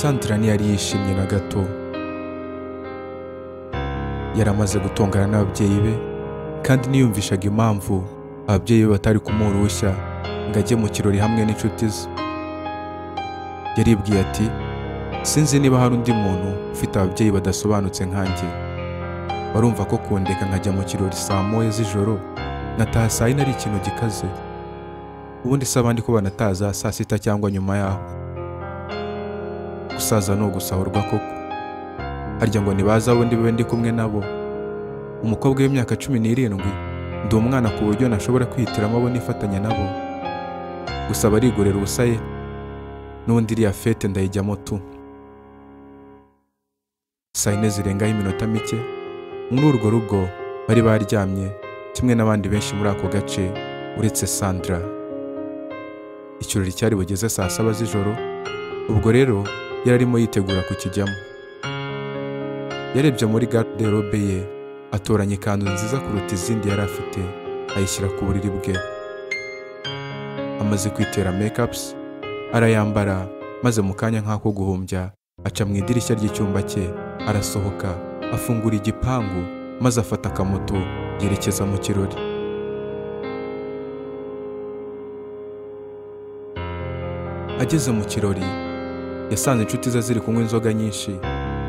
Sandra ntiyari yishimye na gato. Yaramaze gutongana n'ababyeyi be kandi niyumvishaga impamvu ababyeyi be batari kumuha uruhushya ngo ajye mu kirori hamwe n'inshuti ze. Yaribwiye ati, sinzi niba hari undi muntu ufite ababyeyi badasobanutse nkanjye. Barumva ko kundeka nkajya mu kirori saa 9 z'ijoro ngataha saa 4 ari ikintu gikaze. Ubundi se abandi ko banataza saa 6 cyangwa nyuma yaho. Gusaza no gusahurwa koko. Harya ngo nibaza abundi be ndi kumwe nabo. Umukobwa w'imyaka 17 ndi umwana ku buryo nashobora kwihitiramo abo nifatanya nabo. Gusa barigorera ubusaye n'undi iriya fete ndayijyamo tu. Saa 4 zirengaho iminota mike muri urwo rugo bari baryamye kimwe n'abandi benshi muri ako gace uretse Sandra. Ikirori cyari bugeze saa 7 z'ijoro. Ubwo rero yararimo yitegura kukijyamo. Yarebye muri garde-robe ye atoranya ikanzu nziza kuruta izindi yari afite ayishyira ku buriri bwe. Amaze kwitera makeups arayambara maze mu kanya nk'ako guhumbya aca mu idirishya ry'icyumba cye arasohoka afungura igipangu maze afata akamoto yerekeza mu kirori. Ageze mu kirori yasanze inshuti ze ziri kunywa inzoga nyinshi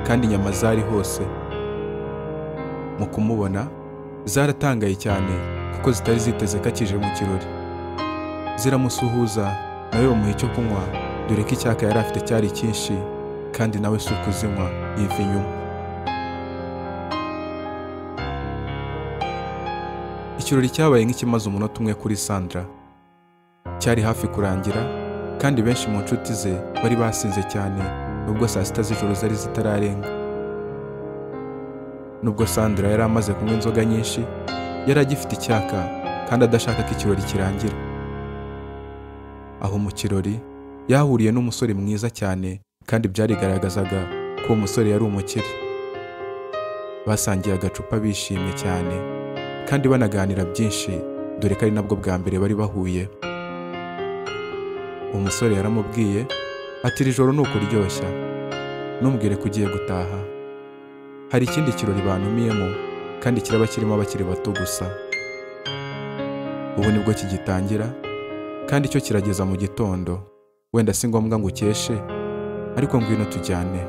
kandi inyama zari hose. Mu kumubona zaratangaye cyane kuko zitari ziteze ko akije mu kirori. Ziramusuhuza nawe bamuha icyo kunywa dore ko icyaka yari afite cyari cyinshi kandi nawe si ukuzinywa yiva inyuma. Ikirori cyabaye nk'ikimaze umunota umwe kuri Sandra. Cyari hafi kurangira kandi benshi mu nshuti ze bari basinze cyane nubwo saa 6 z'ijoro zari zitararenga. Nubwo Sandra yari amaze kunywa inzoga nyinshi yari agifite icyaka kandi adashaka ko ikirori kirangira. Aho mu kirori yahuriye n'umusore mwiza cyane kandi byarigaragazaga ko uwo musore yari umukire. Basangiye agacupa bishimye cyane kandi banaganira byinshi dore ko ari nabwo bwa mbere bari bahuye. Umusore yaramubwiye ati, iri joro nuko ryoshya numbwire kugiye gutaha. Hari ikindi kirori bantumiyemo kandi kiraba kirimo abakiri bato gusa. Ubu nibwo kigitangira kandi cyo kirageza mu gitondo. Wenda si ngombwa ngo ukeshe ariko ngwino tujyane.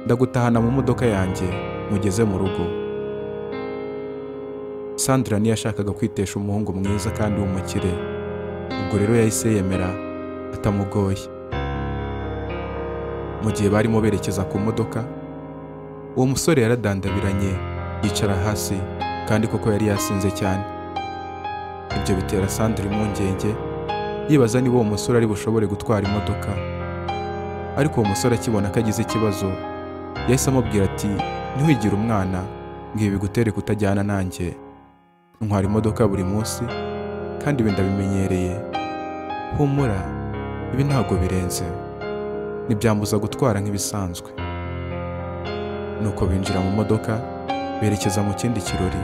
Ndagutahana mu modoka yanjye mugeze mu rugo. Sandra ntiyashakaga kwitesha umuhungu mwiza kandi w'umukire. Ubwo rero yahise yemera atamugoye. Mu gihe barimo berekeza ku modoka uwo musore yaradandabiranye yicara hasi kandi koko yari yasinze cyane. Ibyo bitera Sandra impungenge yibaza niba uwo musore ari bushobore gutwara imodoka. Ariko uwo musore akibona ko agize ikibazo yahise amubwira ati, ntiwigire umwana ngo ibi bigutere kutajyana nanjye. Ntwara imodoka buri munsi kandi ibi ndabimenyereye. Humura, ibi ntabwo birenze. Ntibyambuza gutwara nk'ibisanzwe. Nuko binjira mu modoka berekeza mu kindi kirori.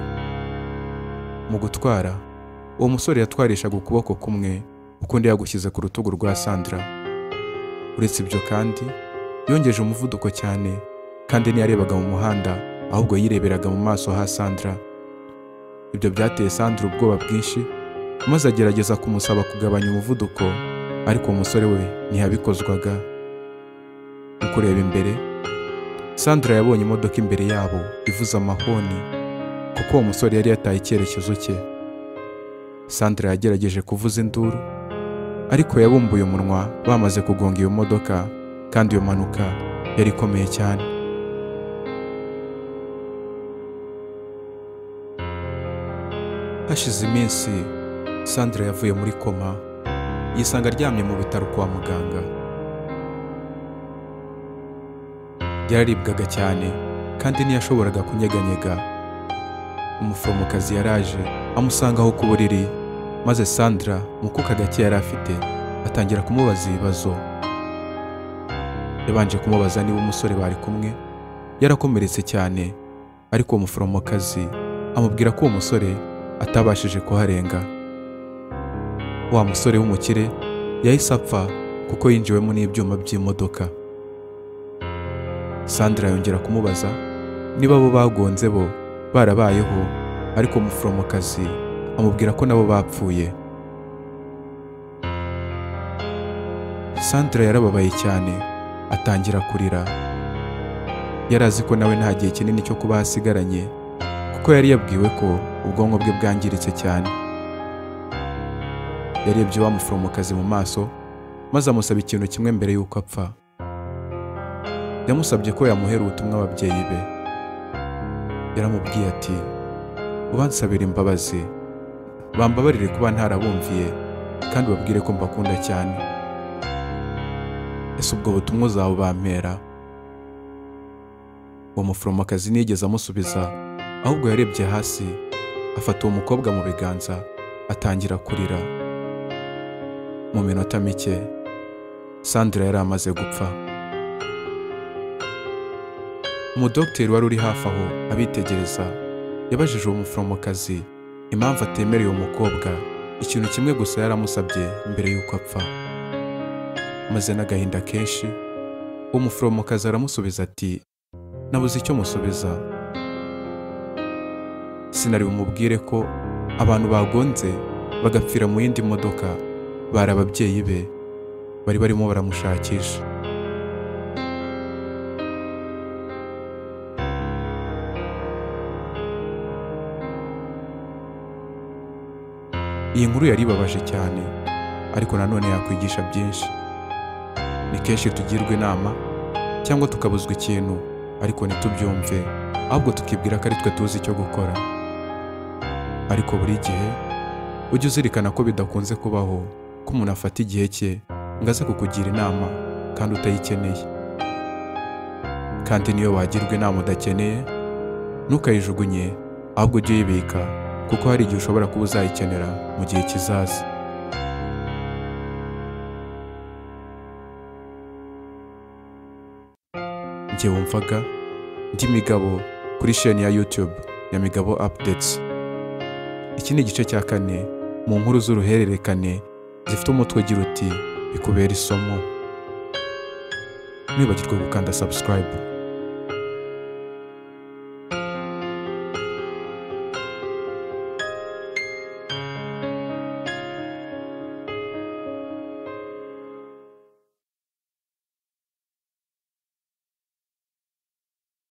Mu gutwara uwo musore yatwarishaga ukuboko kumwe ukundi yagushyize ku rutugu rwa Sandra. Uretse ibyo kandi yongeje umuvuduko cyane kandi ntiyarebaga mu muhanda ahubwo yireberaga mu maso ha Sandra. Ibyo byateye Sandra ubwoba bwinshi maze agerageza kumusaba kugabanya umuvuduko ariko umusore we ntiyabikozwaga. Mu kureba imbere Sandra yabonye imodoka imbere yabo ivuza amahoni kuko uwo musore yari yataye icyerekezo cye. Sandra yagerageje kuvuza induru ariko yabumbuye umunwa bamaze kugonga iyo modoka kandi iyo mpanuka yari ikomeye cyane. Hashize iminsi Sandra yavuye muri koma yisanga aryamye mu bitaro kwa muganga. Yararibwaga cyane kandi ntiyashoboraga kunyeganyega. Umuforomokazi yaraje amusanga aho ku buriri maze Sandra mu kuka gake yari afite atangira kumubaza ibibazo. Yabanje kumubaza niba umusore bari kumwe yarakomeretse cyane ariko uwo muforomokazi amubwira ko uwo musore atabashije kuharenga. Wa musore w'umukire yahise apfa kuko yinjiwemo n'ibyuma by'imodoka. Sandra yongera kumubaza niba abo bagonze bo barabayeho, ariko umuforomokazi amubwira ko nabo bapfuye. Sandra yarababaye cyane, atangira kurira. Yari azi ko nawe nta gihe kinini cyo kuba hasigaranye, kuko yari yabwiwe ko ubwonko bwe bwangiritse cyane. Yarebye wa muforomokazi mu maso, maze amusaba ikintu kimwe mbere y'uko apfa. Yamusabye ko yamuhera ubutumwa ababyeyi be. Yaramubwiye ati, ubansabira imbabazi, bambabarire kuba ntarabumviye, kandi babwire ko mbakunda cyane. Ese ubwo butumwa uzabubampera? Uwo muforomokazi ntiyigeze amusubiza, ahubwo yarebye hasi, afata uwo mukobwa mu biganza, atangira kurira. Mu minota mike, Sandra yari amaze gupfa. Umudogiteri wari uri hafi aho abitegereza yabajije uwo muforomokazi impamvu atemereye uwo mukobwa ikintu kimwe gusa yaramusabye mbere y'uko apfa. Maze n'agahinda kenshi, uwo muforomokazi aramusubiza ati, nabuze icyo musubiza. Sinari bumubwire ko abantu bagonze bagapfira mu yindi modoka bari ababyeyi be, bari barimo baramushakisha. Iyi nkuru yari ibabaje cyane, ariko nanone yakwigisha byinshi. Ni kenshi tugirwa inama cyangwa tukabuzwa ikintu, ariko ntitubyumve, ahubwo tukibwira ko ari twe tuzi icyo gukora. Ariko buri gihe ujye uzirikana ko bidakunze kubaho ko umuntu afata igihe cye ngo aze kukugira inama kandi utayikeneye. Kandi niyo wagirwa inama udakeneye, ntukayijugunye, ahubwo ujye uyibika, kuko hari igihe ushobora kuba uzayikenera mu gihe kizaza. Njye wumvaga ndi Migabo kuri chaîne ya YouTube ya Migabo Updates. Iki ni igice cya 4 mu nkuru z'uruhererekane zifite umutwe ugira uti bikubera isomo. Ntibagirwe gukanda subscribe.